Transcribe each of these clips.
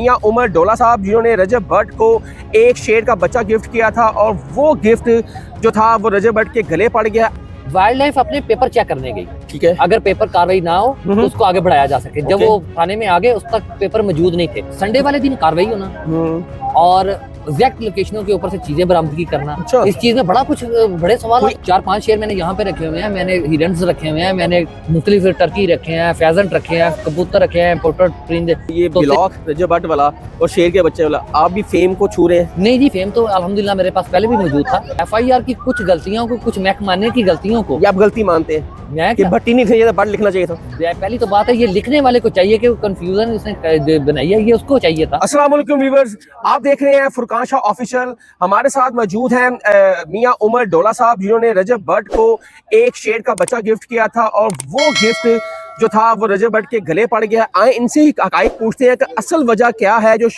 मियां उमर डोला साहब जिन्होंने रजब भट्ट को एक शेर का बच्चा गिफ्ट किया था और वो गिफ्ट जो था वो रजब भट्ट के गले पड़ गया। वाइल्ड लाइफ अपने पेपर चेक करने गई। ठीक है, अगर पेपर कार्रवाई ना हो तो उसको आगे बढ़ाया जा सके। जब वो थाने में आ गए उस तक पेपर मौजूद नहीं थे। संडे वाले दिन कार्रवाई होना और एग्जैक्ट लोकेशनों के ऊपर से चीजें बरामदगी करना। अच्छा। इस चीज में बड़ा कुछ बड़े सवाल। 4-5 शेर मैंने यहाँ पे रखे हुए हैं, मैंने हिरन्स रखे हुए हैं, मैंने मुख्तलिफ टर्की रखे हैं, फेजेंट रखे हैं, कबूतर रखे हैं, पोर्ट्रेट परिंदे। ये ब्लॉग रजब भट्ट वाला और शेर के बच्चे वाला, आप भी फेम को छू रहे हैं? नहीं जी, फेम तो अल्हम्दुलिल्लाह मेरे पास पहले भी मौजूद था। FIR की कुछ गलतियों को, कुछ महकमाने की गलतियों को ये आप गलती मानते हैं मैं कि भट्टी नहीं चाहिए था, भट्ट लिखना चाहिए था? पहली तो बात है ये लिखने वाले को चाहिए कि कंफ्यूजन उसने बनाई है, ये उसको चाहिए था। अस्सलाम वालेकुम व्यूअर्स, आप देख रहे हैं फुरकान शाह ऑफिशियल। हमारे साथ मौजूद हैं मियां उमर डोला साहब जिन्होंने रजब भट्ट को एक शेर का बच्चा गिफ्ट किया था और वो गिफ्ट जो था वो रजब भट्ट के गले पड़ गया। आए इनसे ही हकाइक पूछते हैं कि असल वजह क्या है। जो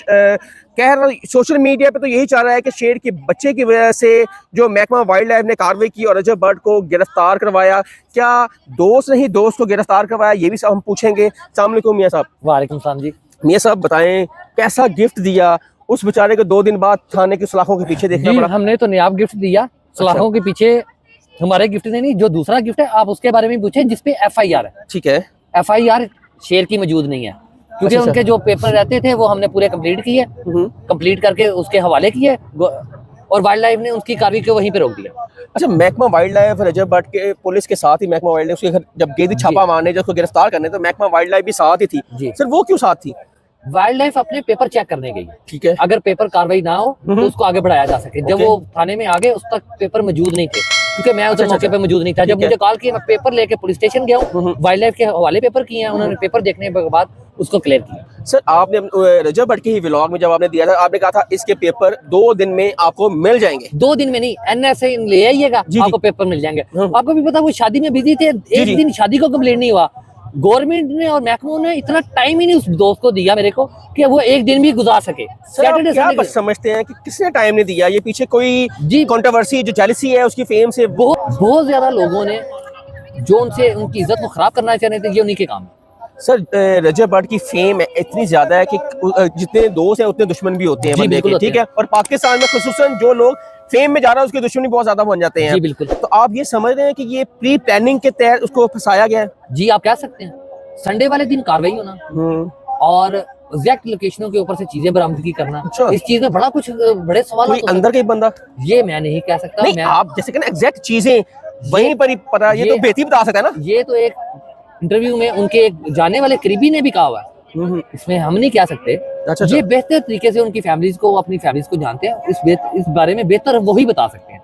कह रहा सोशल मीडिया पे तो यही चाह रहा है कि शेर के बच्चे की वजह से जो महकमा वाइल्ड लाइफ ने कार्रवाई की और रजब भट्ट को गिरफ्तार करवाया। क्या दोस्त नहीं दोस्त को गिरफ्तार करवाया, ये भी सब हम पूछेंगे। अस्सलाम वालेकुम मियां साहब। वालेकुम सलाम जी। मियां साहब बताएं, कैसा गिफ्ट दिया उस बेचारे को 2 दिन बाद थाने की सलाखों के पीछे देखना पड़ा? हमने तो नायाब गिफ्ट दिया, सलाखों के पीछे हमारे गिफ्ट नहीं। जो दूसरा गिफ्ट है आप उसके बारे में पूछे जिसपे FIR है। ठीक है, FIR शेर की मौजूद नहीं है क्योंकि अच्छा। उनके जो पेपर रहते थे वो हमने पूरे कंप्लीट किए, कंप्लीट करके उसके हवाले किए और वाइल्ड लाइफ ने उसकी कार्रवाई को वहीं पे रोक दिया। अच्छा, महकमा वाइल्ड लाइफ रजब भट्ट के पुलिस के साथ ही महकमा वाइल्ड लाइफ उसके घर जब गई थी छापा मारने, जब उसको गिरफ्तार करने, तो महकमा वाइल्ड लाइफ भी साथ ही थी जी। सर, वो क्यों साथ थी? वाइल्ड लाइफ अपने पेपर चेक करने गई। ठीक है, अगर पेपर कार्रवाई ना हो तो उसको आगे बढ़ाया जा सके। जब वो थाने में आ गए उस तक पेपर मौजूद नहीं थे क्योंकि मैं उस मौके पे मौजूद नहीं था। जब मुझे कॉल किया, मैं पेपर लेके पुलिस स्टेशन गया हूँ, वाइल्ड लाइफ के हवाले पेपर किए हैं उन्होंने। पेपर देखने के बाद उसको क्लियर किया। सर आपने रजब भट्ट के ही व्लॉग में जब आपने दिया था, आपने कहा था इसके पेपर 2 दिन में आपको मिल जाएंगे। 2 दिन में नहीं, NSA ले आइएगा, आपको पेपर मिल जाएंगे। आपको भी पता वो शादी में बिजी थे, एक दिन शादी को कंप्लीट नहीं हुआ। गवर्नमेंट ने और महकमों ने इतना टाइम ही नहीं उस दोस्त को दिया मेरे को कि वो एक दिन भी गुजार सके। सर आप क्या बस समझते हैं कि किसने टाइम नहीं दिया? ये पीछे कोई जी कंट्रोवर्सी जो जेलसी है उसकी फेम से बहुत ज्यादा लोगों ने जो उनसे उनकी इज्जत को खराब करना चाह रहे थे, ये उन्हीं के काम है। सर रजब भट्ट की फेम इतनी ज्यादा है कि जितने दोस्त हैं उतने दुश्मन भी होते हैं बंदे के, ठीक है? और पाकिस्तान में खुसूसन जो लोग फेम में जा रहा है उसके दुश्मनी बहुत ज्यादा बन जाते हैं। जी बिल्कुल। तो आप ये समझ रहे हैं कि ये प्री प्लानिंग के तहत उसको फंसाया गया है? जी आप कह सकते हैं। संडे वाले दिन कार्रवाई होना और एग्जैक्ट लोकेशनों के ऊपर से चीजें बरामदगी करना। अच्छा। इस चीज में बड़ा कुछ बड़े सवाल। कोई अंदर के बंदा, ये मैं नहीं कह सकता। नहीं, आप जैसे कहना एग्जैक्ट चीजें वहीं पर ही पता, ये तो बेहतरी बता सकता है ना। ये तो एक इंटरव्यू में उनके एक जाने वाले करीबी ने भी कहा हुआ है, इसमें हम नहीं कह सकते। अच्छा। ये बेहतर तरीके से उनकी फैमिलीज को, अपनी फैमिलीज को जानते हैं, इस बारे में बेहतर वही बता सकते हैं।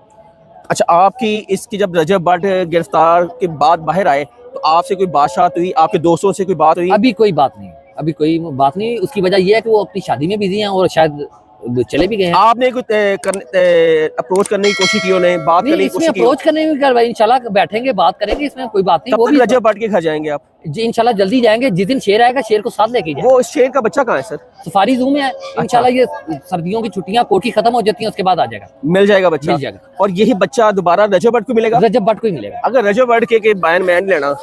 अच्छा, आपकी इसकी जब रजब भट्ट गिरफ्तार के बाद बाहर आए तो आपसे कोई बातचीत हुई, आपके दोस्तों से कोई बात हुई? अभी कोई बात नहीं, अभी कोई बात नहीं। उसकी वजह यह है कि वो अपनी शादी में बिजी हैं और शायद चले भी गए हैं। आपने कुछ अप्रोच करने की कोशिश की, उन्हें बात करने की कोशिश की? अप्रोच करने की करवाई, इंशाल्लाह बैठेंगे बात करेंगे, इसमें कोई बात नहीं। वो भी रजब भट्ट के घर जाएंगे आप? जी इंशाल्लाह जल्दी जाएंगे। जिस दिन शेर आएगा शेर को साथ लेके जाएंगे। वो शेर का बच्चा कहाँ है सर? सफारी ज़ू में है। इंशाल्लाह ये सर्दियों की छुट्टियां कोठी खत्म हो जाती हैं उसके बाद आ जाएगा, मिल जाएगा बच्चा। मिल जाएगा। और यही बच्चा दोबारा रजब भट्ट को मिलेगा? रजब भट्ट को ही मिलेगा। अगर रजब भट्ट के बयान मान लेना,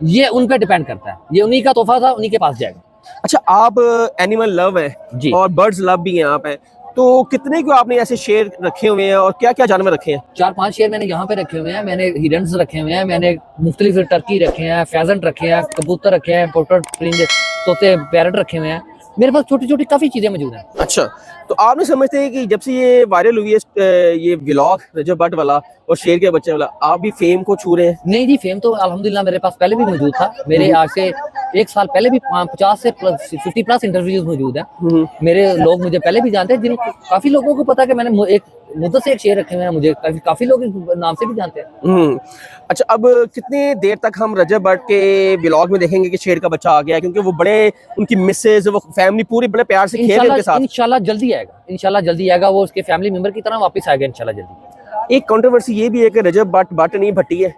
ये उन पे डिपेंड करता है, ये उन्हीं का तोहफा था, उन्हीं के पास जाएगा। अच्छा, आप एनिमल लव है और बर्ड्स लव भी हैं आप हैं, तो कितने को आपने ऐसे शेर रखे हुए हैं और क्या क्या जानवर रखे हैं? 4-5 शेर मैंने यहाँ पे रखे हुए हैं, मैंने हिरन्स रखे हुए हैं, मैंने मुख्तलिफ टर्की रखे हैं, फेजेंट रखे हैं, कबूतर रखे हैं, पोर्ट्रेट परिंदे, तोते, पैरट रखे हुए हैं। मेरे पास छोटी छोटी काफी चीजें मौजूद हैं। अच्छा, तो आप नहीं समझते हैं कि जब से ये वायरल हुई है ये व्लॉग रजब भट्ट वाला और शेर के बच्चे वाला, आप भी फेम को छू रहे हैं? नहीं जी, फेम तो अल्हम्दुलिल्लाह मेरे पास पहले भी मौजूद था। मेरे आज से 1 साल पहले भी 50 से 50+ इंटरव्यूज मौजूद हैं। मेरे लोग मुझे पहले भी जानते हैं, जिन काफी लोगों को पता है कि मैंने एक मुद्दत से एक शेर रखे हुए हैं, मुझे काफी लोग इस नाम से भी जानते हैं। अच्छा, अब कितनी देर तक हम रजब भट्ट के व्लॉग में देखेंगे कि शेर का बच्चा आ गया? क्योंकि वो बड़े, उनकी मिसेज, वो फैमिली पूरी बड़े प्यार से खेल रहे हैं उनके साथ। इंशाल्लाह जल्दी आएगा, इंशाल्लाह जल्दी आएगा, वो उसके फैमिली मेंबर की तरह वापस आएगा इंशाल्लाह जल्दी। एक कंट्रोवर्सी ये भी है कि रजब भट्ट नहीं भट्टी है,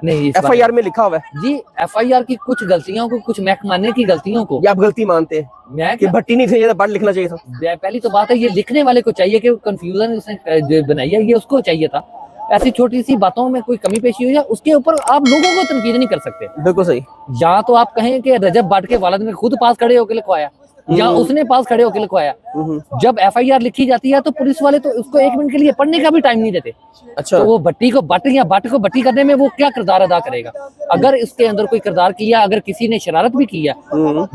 नहीं FIR में लिखा हुआ है। जी FIR की कुछ गलतियों को, कुछ महकमाने की गलतियों को, ये आप गलती मानते हैं मैं कि भट्टी नहीं चाहिए था, भट्ट लिखना चाहिए था? पहली तो बात है ये लिखने वाले को चाहिए कि कंफ्यूजन उसने बनाई है, ये उसको चाहिए था। ऐसी छोटी सी बातों में कोई कमी पेशी हुई है उसके ऊपर आप लोगों को तनकीद नहीं कर सकते। बिल्कुल सही। या तो आप कहें कि रजब भट्ट के वालिद ने खुद पास खड़े होकर लिखवाया, या उसने पास खड़े होकर लिखवाया। जब FIR लिखी जाती है तो पुलिस वाले तो उसको 1 मिनट के लिए पढ़ने का भी टाइम नहीं देते। अच्छा, तो वो भट्टी को बट या बट को भट्टी करने में वो क्या किरदार अदा करेगा? अगर इसके अंदर कोई किरदार किया, अगर किसी ने शरारत भी किया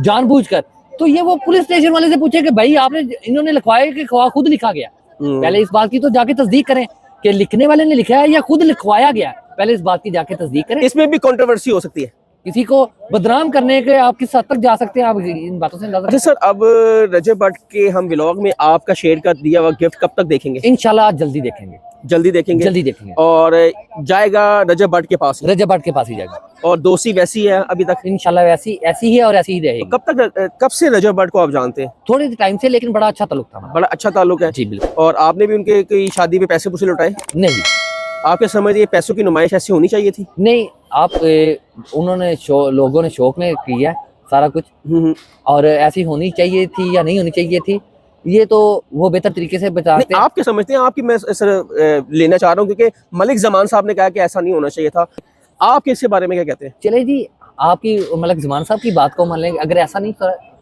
जानबूझकर, तो ये वो पुलिस स्टेशन वाले से पूछे कि भाई आपने इन्होंने लिखवाया कि खुद लिखा गया? पहले इस बात की तो जाके तस्दीक करें कि लिखने वाले ने लिखा है या खुद लिखवाया गया। पहले इस बात की जाके तस्दीक करें। इसमें भी कंट्रोवर्सी हो सकती है, किसी को बदनाम करने के आप किस हद तक जा सकते हैं, आप इन बातों से अंदाजा। अच्छा सर, अब रजब भट्ट के हम व्लॉग में आपका शेर का दिया हुआ गिफ्ट कब तक देखेंगे? इंशाल्लाह जल्दी देखेंगे, जल्दी देखेंगे, जल्दी देखेंगे। और जाएगा रजब भट्ट के पास ही? रजब भट्ट के पास ही जाएगा। और दोस्ती वैसी है अभी तक? इंशाल्लाह ऐसी ही है और ऐसी ही रहेगी। कब से रजब भट्ट को आप जानते हैं? थोड़े टाइम से, लेकिन बड़ा अच्छा ताल्लुक था। बड़ा अच्छा ताल्लुक है जी बिल्कुल। और आपने भी उनके कोई शादी में पैसे पूसे लौटाए? नहीं आपके समझ ये पैसों की नुमाइश ऐसी होनी चाहिए थी? नहीं, आप उन्होंने लोगों ने शौक में किया सारा कुछ, और ऐसी होनी चाहिए थी या नहीं होनी चाहिए थी, ये तो वो बेहतर तरीके से बताते हैं। आप क्या समझते हैं? आपकी मैं सर लेना चाह रहा हूँ, क्योंकि मलिक जमान साहब ने कहा कि ऐसा नहीं होना चाहिए था। आप इसके बारे में क्या कहते हैं? चले जी, आपकी मलिक जमान साहब की बात को मान लेंगे। अगर ऐसा नहीं,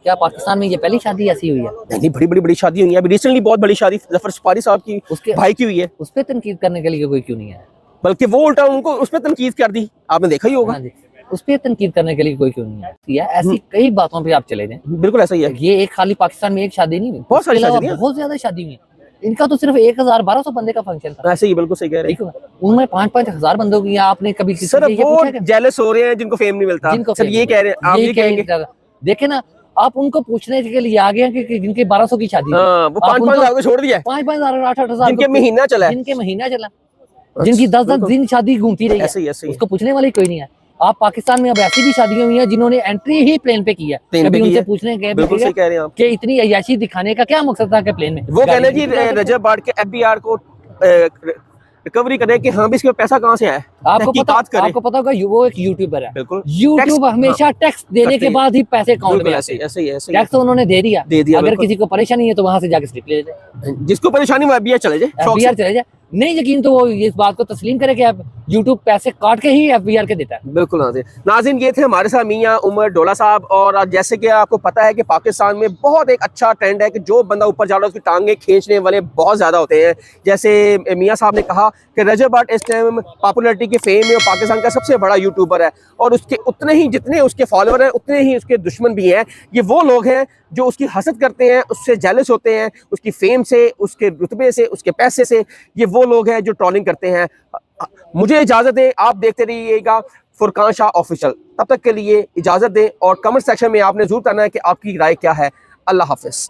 क्या पाकिस्तान में ये पहली शादी ऐसी हुई है? नहीं, बड़ी शादी हुई है। अभी रिसेंटली बहुत बड़ी शादी जफर सफारी साहब की उसके भाई की हुई है। उस पर तनकीद करने के लिए कोई क्यों नहीं है? बल्कि वो उल्टा उनको उस पर तनकीद कर दी, आपने देखा ही होगा। हाँ जी, उस पर तनकीद करने के लिए कोई क्यों नहीं है? ऐसी कई बातों पे आप चले जाएं। बिल्कुल ऐसा ही है। ये एक खाली पाकिस्तान में एक शादी नहीं हुई, बहुत सारी शादी हैं। बहुत ज्यादा शादी हुई। इनका तो सिर्फ 1000-1200 बंदे का फंक्शन था। ऐसे ही बिल्कुल सही कह रहे हैं। उनमें 5-5 हजार बंदों की आपने कभी किसी सर से ये वो पूछा क्या? जेलस हो रहे हैं जिनको फेम नहीं मिलता। जिनको सर फेम ये कह रहे हैं, आप ये कहेंगे? देखे ना, आप उनको पूछने के लिए आ गए हैं कि जिनके 1200 की शादी, हाँ, वो 5-5 हजार को छोड़ दिया है। 5-5 हजार 8-8 हजार जिनके महीना चला है, जिनके महीना चला, जिनकी 10-10 दिन शादी घूमती रही है, ऐसे ही उसको पूछने वाले कोई नहीं है। आप पाकिस्तान में अब ऐसी भी शादियां हुई हैं जिन्होंने एंट्री ही प्लेन पे की है। कभी उनसे पूछने गए बिल्कुल सही कह रहे हैं आप कि इतनी अय्याशी दिखाने का क्या मकसद था कि प्लेन में वो कहने जी रजब भट्ट के FBR को रिकवरी करे कि हाँ भी इसके पैसा कहाँ से आया है, आपको पता होगा वो एक यूट्यूबर है। बिल्कुल, यूट्यूब हमेशा टैक्स देने के बाद ही पैसे अकाउंट में आते हैं। टैक्स तो उन्होंने दे दिया। अगर किसी को परेशानी है तो वहां से जाके स्लिप ले जाए। जिसको परेशानी वो FBR चले जाए। नहीं यकीन तो वो इस बात को तस्लीम करे कि अब यूट्यूब पैसे काट के ही FBR के देता है। बिल्कुल नाज़रीन, ये थे हमारे साथ मियां उमर डोला साहब। और जैसे कि आपको पता है कि पाकिस्तान में बहुत एक अच्छा ट्रेंड है कि जो बंदा ऊपर जा रहा है उसकी टांगे खींचने वाले बहुत ज़्यादा होते हैं। जैसे मियां साहब ने कहा कि रजब भट्ट इस टाइम पॉपुलरिटी के फेम में पाकिस्तान का सबसे बड़ा यूट्यूबर है, और उसके उतने ही जितने उसके फॉलोअर हैं उतने ही उसके दुश्मन भी हैं। ये वो लोग हैं जो उसकी हसद करते हैं, उससे जेलस होते हैं, उसकी फेम से, उसके रुतबे से, उसके पैसे से। ये वो लोग हैं जो ट्रोलिंग करते हैं। मुझे इजाज़त दें, आप देखते रहिएगा फुरकान शाह ऑफिशियल। तब तक के लिए इजाज़त दें और कमेंट सेक्शन में आपने जरूर करना है कि आपकी राय क्या है। अल्लाह हाफिज़।